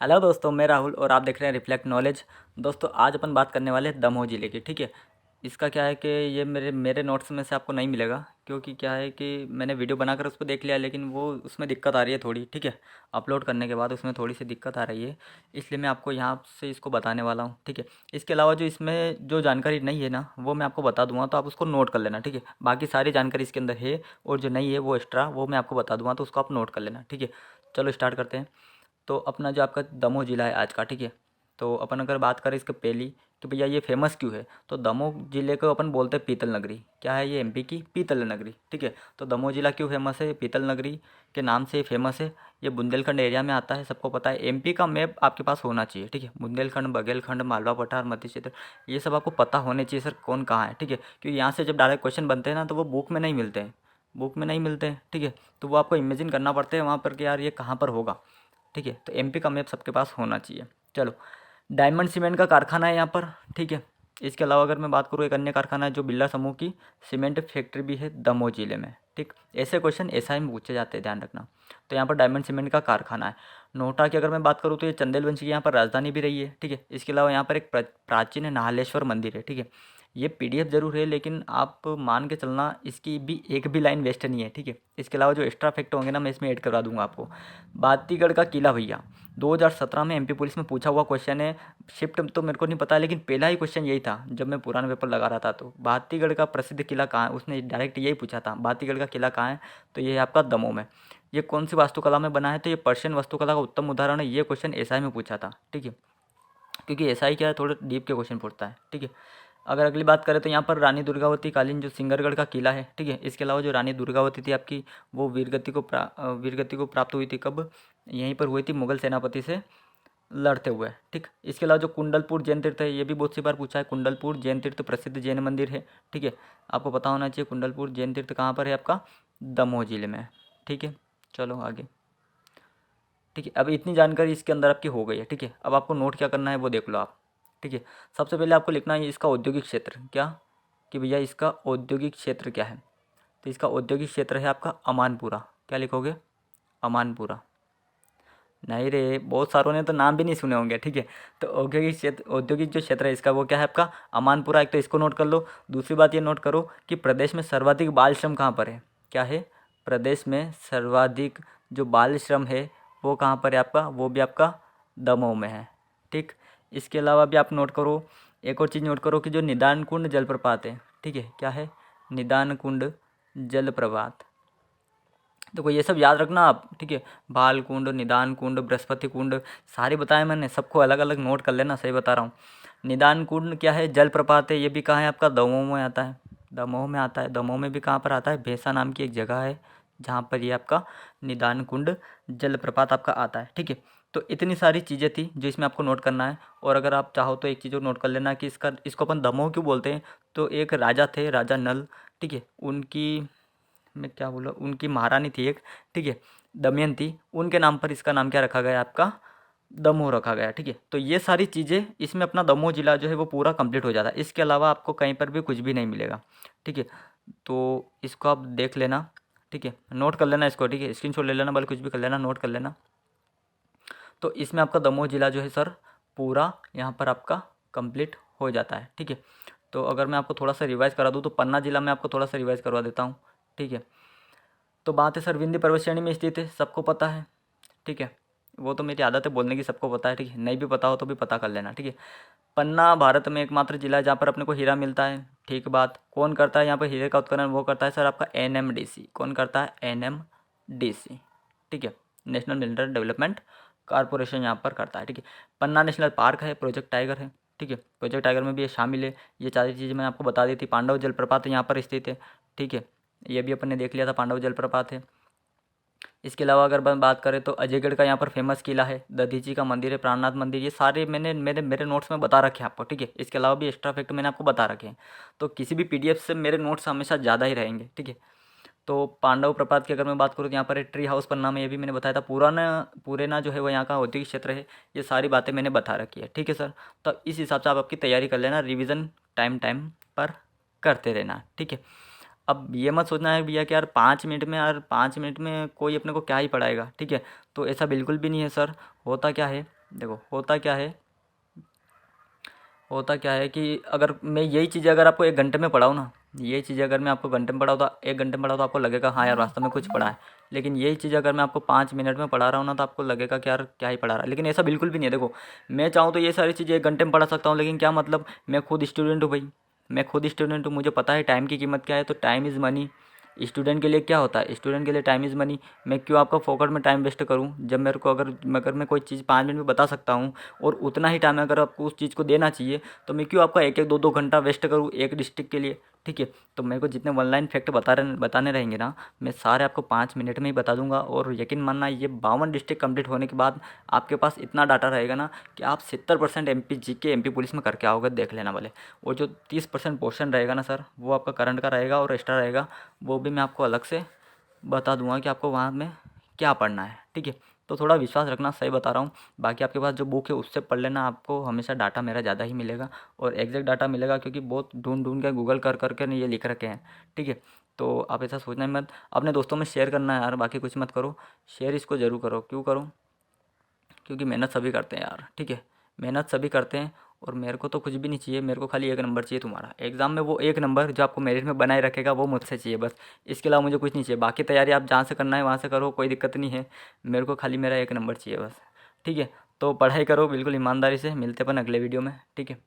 Hello दोस्तों, मैं राहुल और आप देख रहे हैं रिफ्लेक्ट नॉलेज। दोस्तों, आज अपन बात करने वाले हैं दमोह ज़िले की। ठीक है। इसका क्या है कि ये मेरे मेरे नोट्स में से आपको नहीं मिलेगा, क्योंकि क्या है कि मैंने वीडियो बनाकर उसको देख लिया, लेकिन वो उसमें दिक्कत आ रही है थोड़ी। ठीक है। अपलोड करने के बाद उसमें थोड़ी सी दिक्कत आ रही है, इसलिए मैं आपको यहाँ से इसको बताने वाला हूँ। ठीक है। इसके अलावा जो इसमें जो जानकारी नहीं है ना, वो मैं आपको बता दूंगा, तो आप उसको नोट कर लेना। ठीक है। बाकी सारी जानकारी इसके अंदर है, और जो नहीं है वो एक्स्ट्रा वो मैं आपको बता दूंगा, तो उसको आप नोट कर लेना। ठीक है। चलो स्टार्ट करते हैं। तो अपना जो आपका दमोह ज़िला है आज का, ठीक है। तो अपन अगर बात करें इसके पहली कि भैया ये फेमस क्यों है, तो दमोह ज़िले को अपन बोलते हैं पीतल नगरी। क्या है ये? एमपी की पीतल नगरी। ठीक है। तो दमोह ज़िला क्यों फेमस है? पीतल नगरी के नाम से फेमस है। ये बुंदेलखंड एरिया में आता है, सबको पता है। एमपी का मैप आपके पास होना चाहिए। ठीक है। बुंदेलखंड, बघेलखंड, मालवा पठार, मध्य क्षेत्र, ये सब आपको पता होने चाहिए सर, कौन कहाँ है। ठीक है। क्योंकि यहाँ से जब डायरेक्ट क्वेश्चन बनते हैं ना, तो वो बुक में नहीं मिलते हैं। बुक में नहीं मिलते हैं। ठीक है। तो वो आपको इमेजिन करना पड़ता है वहाँ पर कि यार ये कहाँ पर होगा। ठीक है। तो एमपी का मैप सबके पास होना चाहिए। चलो, डायमंड सीमेंट का कारखाना है यहाँ पर। ठीक है। इसके अलावा अगर मैं बात करूँ, एक अन्य कारखाना है जो बिरला समूह की सीमेंट फैक्ट्री भी है दमोह जिले में। ठीक। ऐसे क्वेश्चन एसआई में पूछे जाते हैं, ध्यान रखना। तो यहाँ पर डायमंड सीमेंट का कारखाना है। नोटा की अगर मैं बात करूँ, तो ये चंदेल वंश की यहाँ पर राजधानी भी रही है। ठीक है। इसके अलावा यहाँ पर एक प्राचीन नाहलेश्वर मंदिर है। ठीक है। ये पीडीएफ जरूर है, लेकिन आप मान के चलना इसकी भी एक भी लाइन वेस्ट नहीं है। ठीक है। इसके अलावा जो एक्स्ट्रा फैक्ट होंगे ना, मैं इसमें ऐड करवा दूंगा आपको। बातीगढ़ का किला भैया 2017 में एमपी पुलिस में पूछा हुआ क्वेश्चन है। शिफ्ट तो मेरे को नहीं पता, लेकिन पहला ही क्वेश्चन यही था जब मैं पुराना पेपर लगा रहा था। तो बातीगढ़ का प्रसिद्ध किला कहाँ है, उसने डायरेक्ट यही पूछा था, बातीगढ़ का किला कहाँ है। तो ये है आपका दमोह में। ये कौन सी वास्तुकला में बना है, तो ये पर्शियन वास्तुकला का उत्तम उदाहरण है। ये क्वेश्चन एसआई में पूछा था। ठीक है। क्योंकि एसआई क्या है, थोड़े डीप के क्वेश्चन पूछता है। ठीक है। अगर अगली बात करें, तो यहाँ पर रानी दुर्गावती कालीन जो सिंगरगढ़ का किला है। ठीक है। इसके अलावा जो रानी दुर्गावती थी आपकी, वो वीरगति को प्राप्त हुई थी कब? यहीं पर हुई थी मुगल सेनापति से लड़ते हुए। ठीक। इसके अलावा जो कुंडलपुर जैन तीर्थ है, ये भी बहुत सी बार पूछा है। कुंडलपुर जैन तीर्थ प्रसिद्ध जैन मंदिर है। ठीक है। आपको पता होना चाहिए कुंडलपुर जैन तीर्थ कहाँ पर है आपका? दमोह जिले में। ठीक है। चलो आगे। ठीक है। अब इतनी जानकारी इसके अंदर आपकी हो गई है। ठीक है। अब आपको नोट क्या करना है वो देख लो आप। ठीक है। सबसे पहले आपको लिखना है इसका औद्योगिक क्षेत्र क्या, कि भैया इसका औद्योगिक क्षेत्र क्या है। तो इसका औद्योगिक क्षेत्र है आपका अमानपुरा। क्या लिखोगे? अमानपुरा। नहीं रे, बहुत सारों ने तो नाम भी नहीं सुने होंगे। ठीक है। तो औद्योगिक जो क्षेत्र है इसका, वो क्या है आपका? अमानपुरा। एक तो इसको नोट कर लो। दूसरी बात ये नोट करो कि प्रदेश में सर्वाधिक बाल श्रम कहाँ पर है। क्या है? प्रदेश में सर्वाधिक जो बाल श्रम है वो कहाँ पर है आपका? वो भी आपका दमोह में है। ठीक। इसके अलावा भी आप नोट करो, एक और चीज़ नोट करो कि जो निदान कुंड जलप्रपात है। ठीक है। क्या है? निदान कुंड जलप्रपात। देखो ये सब याद रखना आप। ठीक है। बाल कुंड, निदान कुंड, बृहस्पति कुंड, सारे बताए मैंने, सबको अलग अलग नोट कर लेना, सही बता रहा हूँ। निदान कुंड क्या है? जलप्रपात है। ये भी कहाँ है आपका? दमोह में आता है। दमोह में आता है। दमोह में भी कहाँ पर आता है? भैंसा नाम की एक जगह है, जहाँ पर ये आपका निदान कुंड जलप्रपात आपका आता है। ठीक है। तो इतनी सारी चीज़ें थी जो इसमें आपको नोट करना है। और अगर आप चाहो तो एक चीज़ और नोट कर लेना कि इसको अपन दमोह क्यों बोलते हैं। तो एक राजा थे, राजा नल। ठीक है। उनकी, मैं क्या बोला, उनकी महारानी थी एक। ठीक है। दमयंती, उनके नाम पर इसका नाम क्या रखा गया आपका? दमोह रखा गया। ठीक है। तो ये सारी चीज़ें इसमें अपना दमोह जिला जो है वो पूरा कंप्लीट हो जाता है। इसके अलावा आपको कहीं पर भी कुछ भी नहीं मिलेगा। ठीक है। तो इसको आप देख लेना। ठीक है। नोट कर लेना इसको। ठीक है। स्क्रीनशॉट ले लेना, बल्कि कुछ भी कर लेना, नोट कर लेना। तो इसमें आपका दमोह जिला जो है सर पूरा यहाँ पर आपका कंप्लीट हो जाता है। ठीक है। तो अगर मैं आपको थोड़ा सा रिवाइज़ करा दूँ, तो पन्ना जिला में आपको थोड़ा सा रिवाइज़ करवा देता हूँ। ठीक है। तो बात है सर, विंध्य पर्वत श्रेणी में स्थित है, सबको पता है। ठीक है। वो तो मेरी आदत है बोलने की, सबको पता है। ठीक है। नहीं भी पता हो तो भी पता कर लेना। ठीक है। पन्ना भारत में एकमात्र जिला है जहाँ पर अपने को हीरा मिलता है। ठीक बात। कौन करता है यहाँ पर हीरे का उत्खनन? वो करता है सर आपका एनएमडीसी। कौन करता है? एनएमडीसी। ठीक है। नेशनल मिनरल डेवलपमेंट कारपोरेशन यहाँ पर करता है। ठीक है। पन्ना नेशनल पार्क है, प्रोजेक्ट टाइगर है। ठीक है। प्रोजेक्ट टाइगर में भी ये शामिल है। ये सारी चीज़ें मैंने आपको बता दी थी। पांडव जलप्रपात यहाँ पर स्थित है। ठीक है। ये भी अपन ने देख लिया था, पांडव जलप्रपात है। इसके अलावा अगर बात करें, तो अजयगढ़ का यहाँ पर फेमस किला है, दधीची का मंदिर है, प्राणनाथ मंदिर, ये सारे मैंने मेरे नोट्स में बता रखे हैं आपको। ठीक है। इसके अलावा भी एक्स्ट्रा फैक्ट मैंने आपको बता रखे हैं। तो किसी भी पीडीएफ से मेरे नोट्स हमेशा ज़्यादा ही रहेंगे। ठीक है। तो पांडव प्रपात की अगर मैं बात करूँ, तो यहाँ पर ट्री हाउस पन्ना में, ये भी मैंने बताया था। पुराना जो है वो यहाँ का औद्योगिक क्षेत्र है। ये सारी बातें मैंने बता रखी है। ठीक है सर। तो इस हिसाब से आप आपकी तैयारी कर लेना, रिविज़न टाइम टाइम पर करते रहना। ठीक है। अब ये मत सोचना है भैया कि यार 5 मिनट में, यार 5 मिनट में कोई अपने को क्या ही पढ़ाएगा। ठीक है। तो ऐसा बिल्कुल भी नहीं है सर। होता क्या है, देखो होता क्या है कि अगर मैं यही चीज़ अगर आपको 1 घंटे में पढ़ाऊँ ना, यही चीज़ अगर मैं आपको घंटे में पढ़ाऊँ तो 1 घंटे में पढ़ाऊँ तो आपको लगेगा हाँ यार वास्तव में कुछ पढ़ा है। लेकिन यही चीज़ अगर मैं आपको 5 मिनट में पढ़ा रहा हूँ ना तो आपको लगेगा कि यार क्या ही पढ़ा रहा है। लेकिन ऐसा बिल्कुल भी नहीं है। देखो मैं चाहूँ तो ये सारी चीज़ें 1 घंटे में पढ़ा सकता हूँ, लेकिन क्या मतलब, मैं खुद स्टूडेंट हूँ भाई, मैं खुद स्टूडेंट हूँ, मुझे पता है टाइम की कीमत क्या है। तो टाइम इज़ मनी। स्टूडेंट के लिए क्या होता है, स्टूडेंट के लिए टाइम इज़ मनी। मैं क्यों आपका फोकट में टाइम वेस्ट करूँ, जब मेरे को अगर मैं कोई चीज़ 5 मिनट में बता सकता हूँ और उतना ही टाइम अगर आपको उस चीज़ को देना चाहिए, तो मैं क्यों आपका 1-1 2-2 घंटा वेस्ट करूँ एक डिस्ट्रिक्ट के लिए। ठीक है, तो मेरे को जितने वन लाइन फैक्ट बताने रहेंगे ना, मैं सारे आपको 5 मिनट में ही बता दूंगा। और यकीन मानना, ये 52 डिस्ट्रिक्ट कंप्लीट होने के बाद आपके पास इतना डाटा रहेगा ना कि आप 70% MP GK MP पुलिस में करके आओगे, देख लेना वाले। और जो 30% पोर्शन रहेगा ना सर, वो आपका करंट का रहेगा और एक्स्ट्रा रहेगा, वो भी मैं आपको अलग से बता दूंगा कि आपको वहाँ में क्या पढ़ना है। ठीक है, तो थोड़ा विश्वास रखना, सही बता रहा हूँ। बाकी आपके पास जो बुक है उससे पढ़ लेना, आपको हमेशा डाटा मेरा ज़्यादा ही मिलेगा और एग्जैक्ट डाटा मिलेगा, क्योंकि बहुत ढूंढ ढूंढ के गूगल कर करके ये लिख रखे हैं। ठीक है, तो आप ऐसा सोचना मत, अपने दोस्तों में शेयर करना है यार, बाकी कुछ मत करो। शेयर इसको ज़रूर करो। क्यों करो, क्योंकि मेहनत सभी करते हैं यार। ठीक है, मेहनत सभी करते हैं और मेरे को तो कुछ भी नहीं चाहिए, मेरे को खाली 1 नंबर चाहिए तुम्हारा एग्ज़ाम में। वो 1 नंबर जो आपको मेरिट में बनाए रखेगा वो मुझसे चाहिए बस। इसके अलावा मुझे कुछ नहीं चाहिए। बाकी तैयारी आप जहाँ से करना है वहाँ से करो, कोई दिक्कत नहीं है। मेरे को खाली मेरा 1 नंबर चाहिए बस। ठीक है, तो पढ़ाई करो बिल्कुल ईमानदारी से। मिलते अपन अगले वीडियो में। ठीक है।